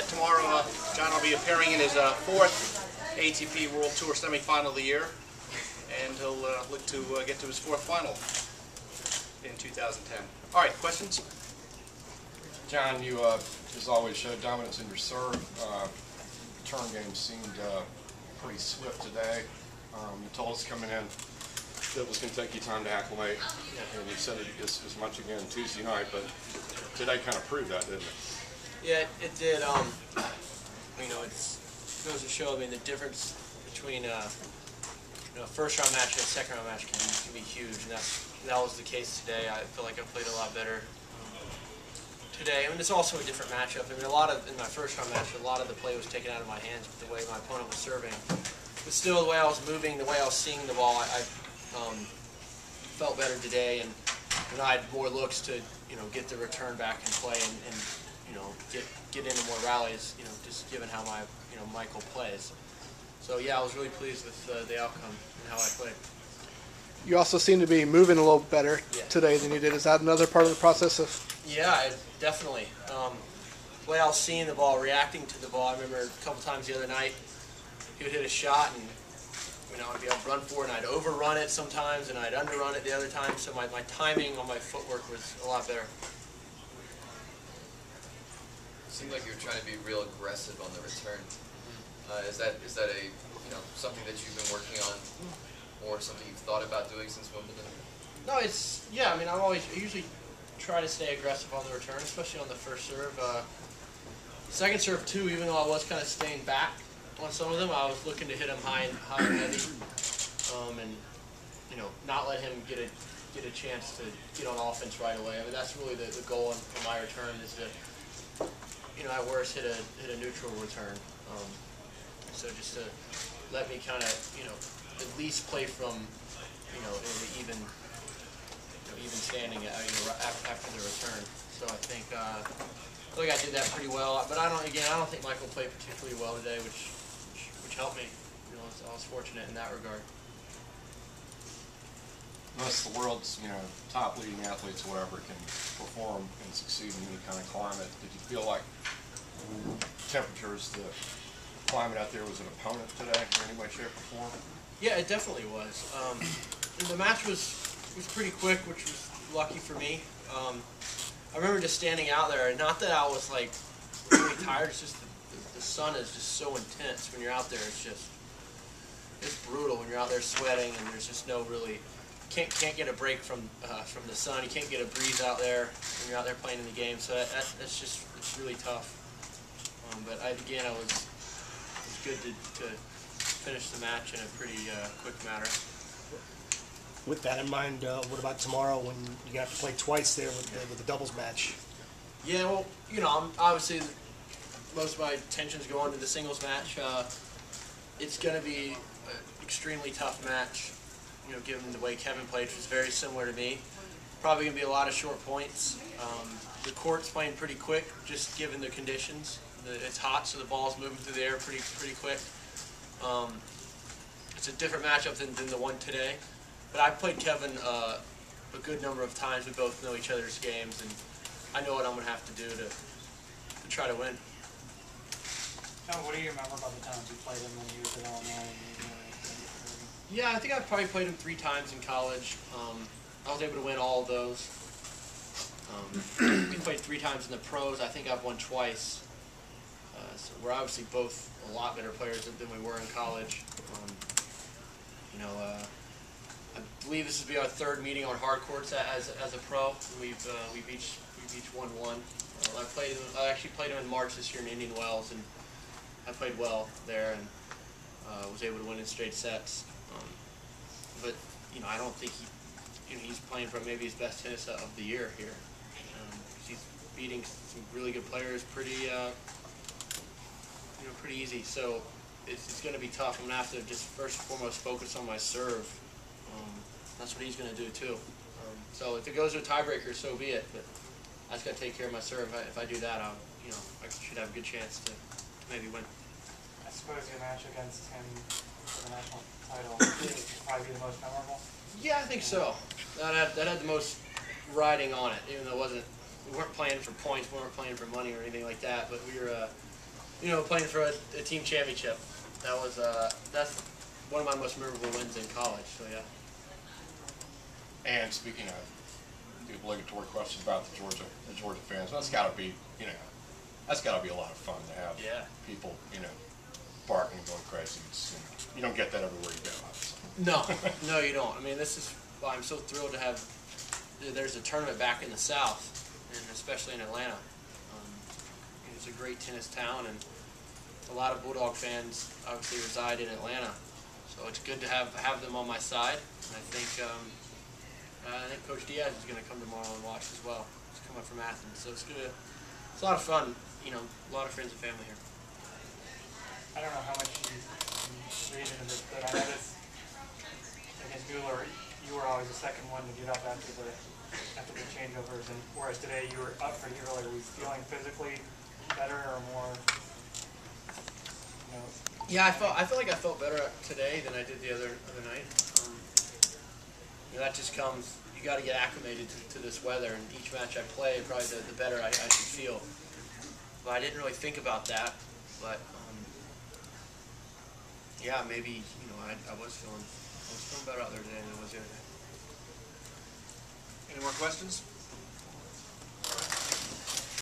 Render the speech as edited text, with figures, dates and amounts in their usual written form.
tomorrow John will be appearing in his fourth ATP World Tour semifinal of the year, and he'll look to get to his fourth final in 2010. All right, questions? John, you, as always, showed dominance in your serve. Return game seemed pretty swift today. You told us coming in that it was going to take you time to acclimate, and you said it as much again Tuesday night, but today kind of proved that, didn't it? Yeah, it did. You know, it goes to show, I mean, the difference between a first round match and a second round match can be huge, and that was the case today. I feel like I played a lot better today. I mean, it's also a different matchup. I mean, in my first round match, a lot of the play was taken out of my hands with the way my opponent was serving. But still, the way I was moving, the way I was seeing the ball, I felt better today, and I had more looks to get the return back in play and get into more rallies. Just given how my Michael plays. So yeah, I was really pleased with the outcome and how I played. You also seem to be moving a little better today than you did. Is that another part of the process of? Yeah, definitely. The way I was seeing the ball, reacting to the ball. I remember a couple times the other night, he would hit a shot and I'd be able to run for it, and I'd overrun it sometimes, and I'd underrun it the other time. So my timing on my footwork was a lot better. It seemed like you were trying to be real aggressive on the return. Is that a something that you've been working on, or something you've thought about doing since Wimbledon? No, I mean, I usually try to stay aggressive on the return, especially on the first serve. Second serve too, even though I was kind of staying back on some of them, I was looking to hit him high and heavy, and not let him get a chance to get on offense right away. I mean, that's really the goal on my return, is to at worst hit a neutral return. So just to let me kind of at least play from in the even standing after the return. So I think I did that pretty well. But I don't think Michael played particularly well today, which helped me. I was fortunate in that regard. Most of the world's top leading athletes or whatever can perform and succeed in any kind of climate. Did you feel like temperatures, the climate out there was an opponent today in any way, shape, or form? Yeah, it definitely was. The match was pretty quick, which was lucky for me. I remember just standing out there, not that I was like really tired, it's just the sun is just so intense when you're out there. It's brutal when you're out there sweating, and there's just no really can't get a break from the sun. You can't get a breeze out there when you're out there playing in the game. So it's really tough. But it was good to finish the match in a pretty quick manner. With that in mind, what about tomorrow when you're gonna have to play twice there with the doubles match? Yeah, well, I'm obviously most of my attention's going to the singles match. It's going to be an extremely tough match, given the way Kevin played, which was very similar to me. Probably going to be a lot of short points. The court's playing pretty quick, just given the conditions. It's hot, so the ball's moving through the air pretty quick. It's a different matchup than the one today. But I've played Kevin a good number of times. We both know each other's games, and I know what I'm going to have to do to try to win. John, what do you remember about the times you played him when you were at Illinois? Yeah, I think I probably played him 3 times in college. I was able to win all of those. We played 3 times in the pros. I think I've won twice. So we're obviously both a lot better players than we were in college. I believe this will be our 3rd meeting on hard courts as a pro. We've each won 1. I actually played him in March this year in Indian Wells, and I played well there and was able to win in straight sets. But I don't think he's playing for maybe his best tennis of the year here. He's beating some really good players pretty easy. So it's going to be tough. I'm going to have to just first and foremost focus on my serve. That's what he's going to do too. So if it goes to a tiebreaker, so be it. But I just got to take care of my serve. If I do that, I should have a good chance to maybe win. I suppose your match against him for the national title would probably be the most memorable. Yeah, I think so. That had the most riding on it, even though we weren't playing for points, we weren't playing for money or anything like that. But we were playing for a team championship. That was that's one of my most memorable wins in college. So yeah. And speaking of the obligatory question about the Georgia fans, that's got to be, that's got to be a lot of fun to have people, barking and going crazy. You don't get that everywhere you go, obviously. No, you don't. I mean, this is why I'm so thrilled to have. There's a tournament back in the South, and especially in Atlanta. It's a great tennis town, and a lot of Bulldog fans obviously reside in Atlanta. So it's good to have them on my side. And I think Coach Diaz is going to come tomorrow and watch as well. He's coming from Athens, so it's a lot of fun. A lot of friends and family here. I don't know how much you read into this, but I noticed against Mueller, you were always the second one to get up after the changeovers, and whereas today you were up pretty early. Were you feeling physically better or more? Yeah, I feel like I felt better today than I did the other night. That just comes. You got to get acclimated to this weather, and each match I play, probably the better I should feel. But I didn't really think about that. But yeah, maybe I was feeling better out there today than I was the other day. Any more questions?